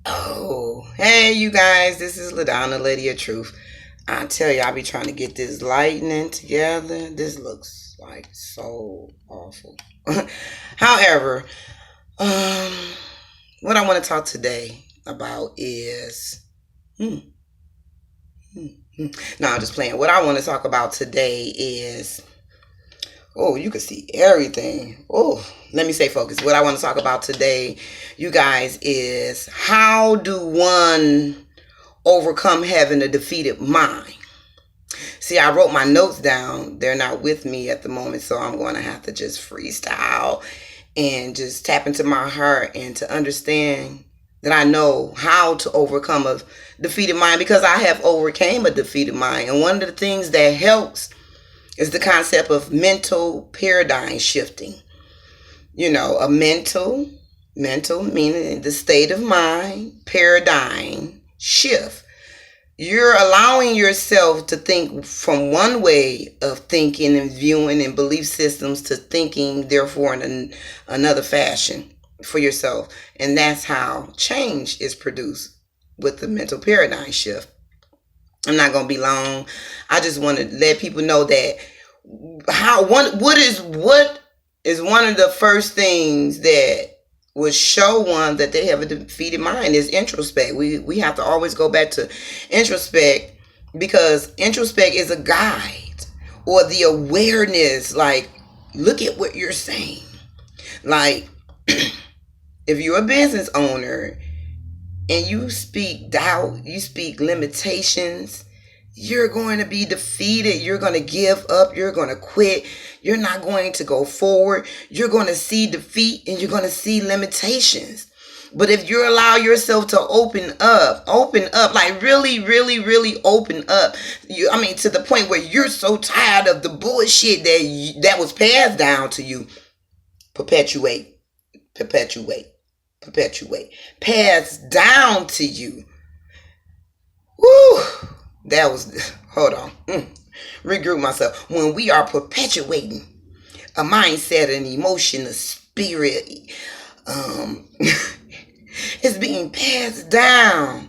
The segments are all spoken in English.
Oh, hey, you guys, this is LaDonna, Lady of Truth. I tell you, I be trying to get this lightning together. This looks like so awful. However, um, what I want to talk today about is. Hmm, hmm, hmm. No, I'm just playing. What I want to talk about today is. Oh, you can see everything. Oh, let me stay focused. What I want to talk about today, you guys, is how do one overcome having a defeated mind? See, I wrote my notes down. They're not with me at the moment, so I'm going to have to just freestyle and just tap into my heart and to understand that I know how to overcome a defeated mind because I have overcame a defeated mind. And one of the things that helps is the concept of mental paradigm shifting. You know, a mental meaning the state of mind, paradigm shift. You're allowing yourself to think from one way of thinking and viewing and belief systems to thinking, therefore, in another fashion for yourself. And that's how change is produced with the mental paradigm shift. I'm not going to be long. I just want to let people know that what is one of the first things that would show one that they have a defeated mind is introspect. We have to always go back to introspect because introspect is a guide or the awareness. Like, look at what you're saying. Like, if you're a business owner and you speak doubt, you speak limitations, you're going to be defeated. You're going to give up. You're going to quit. You're not going to go forward. You're going to see defeat and you're going to see limitations. But if you allow yourself to open up, like really, really, really open up, to the point where you're so tired of the bullshit that was passed down to you, perpetuate, passed down to you. Woo! That was, hold on, regroup myself. When we are perpetuating a mindset, an emotion, a spirit, it's being passed down.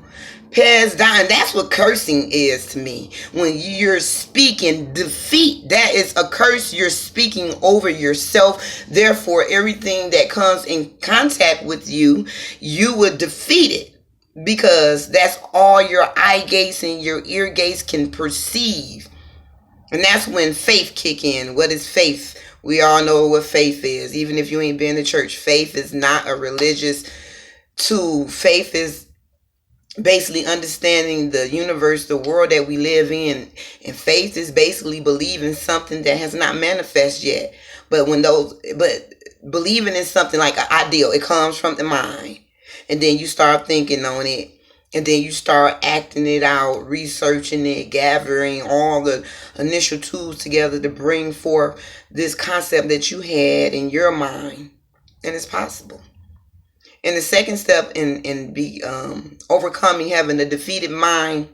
Passed down. And that's what cursing is to me. When you're speaking defeat, that is a curse. You're speaking over yourself. Therefore, everything that comes in contact with you, you would defeat it. Because that's all your eye gates and your ear gates can perceive. And that's when faith kick in. What is faith? We all know what faith is. Even if you ain't been to church, faith is not a religious tool. Faith is basically understanding the universe, the world that we live in. And faith is basically believing something that has not manifested yet. But believing in something like an ideal, it comes from the mind. And then you start thinking on it. And then you start acting it out, researching it, gathering all the initial tools together to bring forth this concept that you had in your mind. And it's possible. And the second step in overcoming having a defeated mind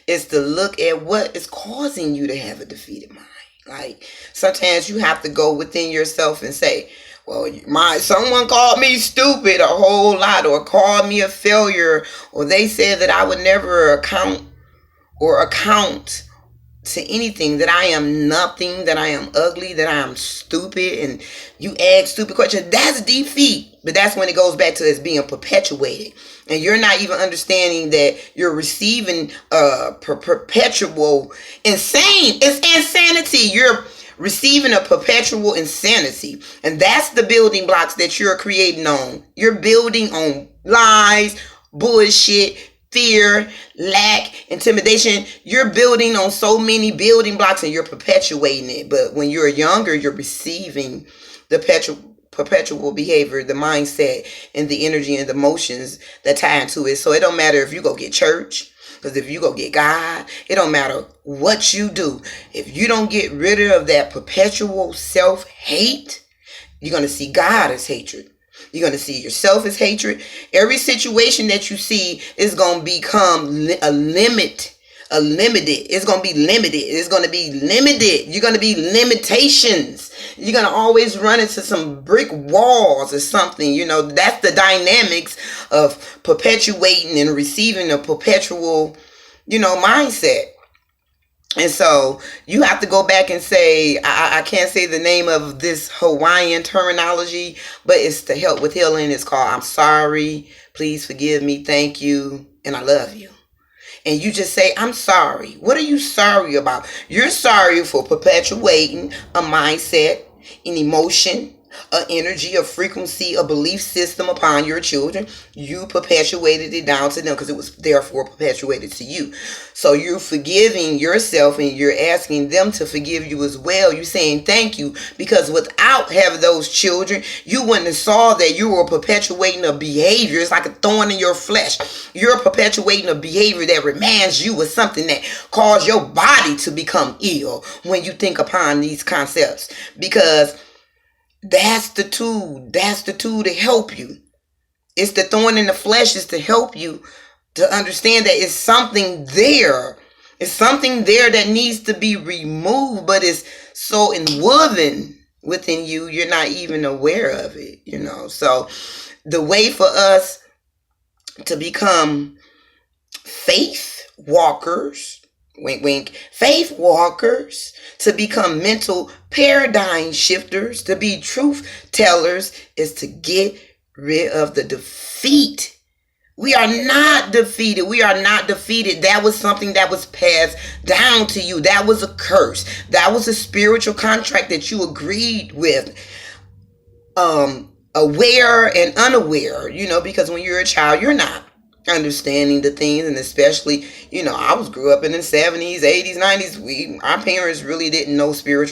is to look at what is causing you to have a defeated mind. Like, sometimes you have to go within yourself and say, well, someone called me stupid a whole lot, or called me a failure, or they said that I would never account to anything, that I am nothing, that I am ugly, that I am stupid, and you ask stupid questions. That's defeat. But that's when it goes back to it's being perpetuated. And you're not even understanding that you're receiving perpetual insane. It's insanity. You're receiving a perpetual insanity. And that's the building blocks that you're creating on. You're building on lies, bullshit, fear, lack, intimidation. You're building on so many building blocks and you're perpetuating it. But when you're younger, you're receiving the perpetual behavior, the mindset, and the energy and the emotions that tie into it. So it don't matter if you go get church, because if you go get God, it don't matter what you do. If you don't get rid of that perpetual self-hate, you're going to see God as hatred. You're going to see yourself as hatred. Every situation that you see is going to become a limited. It's going to be limited. It's going to be limited. You're going to be limitations. You're going to always run into some brick walls or something. You know, that's the dynamics of perpetuating and receiving a perpetual, mindset. And so you have to go back and say, I can't say the name of this Hawaiian terminology, but it's to help with healing. It's called I'm sorry, please forgive me, thank you, and I love you. And you just say, I'm sorry. What are you sorry about? You're sorry for perpetuating a mindset, an emotion, an energy, a frequency, a belief system upon your children. You perpetuated it down to them because it was therefore perpetuated to you. So you're forgiving yourself and you're asking them to forgive you as well. You're saying thank you, because without having those children, you wouldn't have saw that you were perpetuating a behavior. It's like a thorn in your flesh. You're perpetuating a behavior that reminds you of something that caused your body to become ill when you think upon these concepts, because that's the tool. That's the tool to help you. It's the thorn in the flesh is to help you to understand that it's something there. It's something there that needs to be removed, but it's so inwoven within you, you're not even aware of it, So the way for us to become faith walkers, wink, wink, faith walkers, to become mental paradigm shifters, to be truth tellers, is to get rid of the defeat. We are not defeated. We are not defeated. That was something that was passed down to you. That was a curse. That was a spiritual contract that you agreed with. Aware and unaware, because when you're a child, you're not understanding the things, and especially, I grew up in the 70s, 80s, 90s. Our parents really didn't know spiritual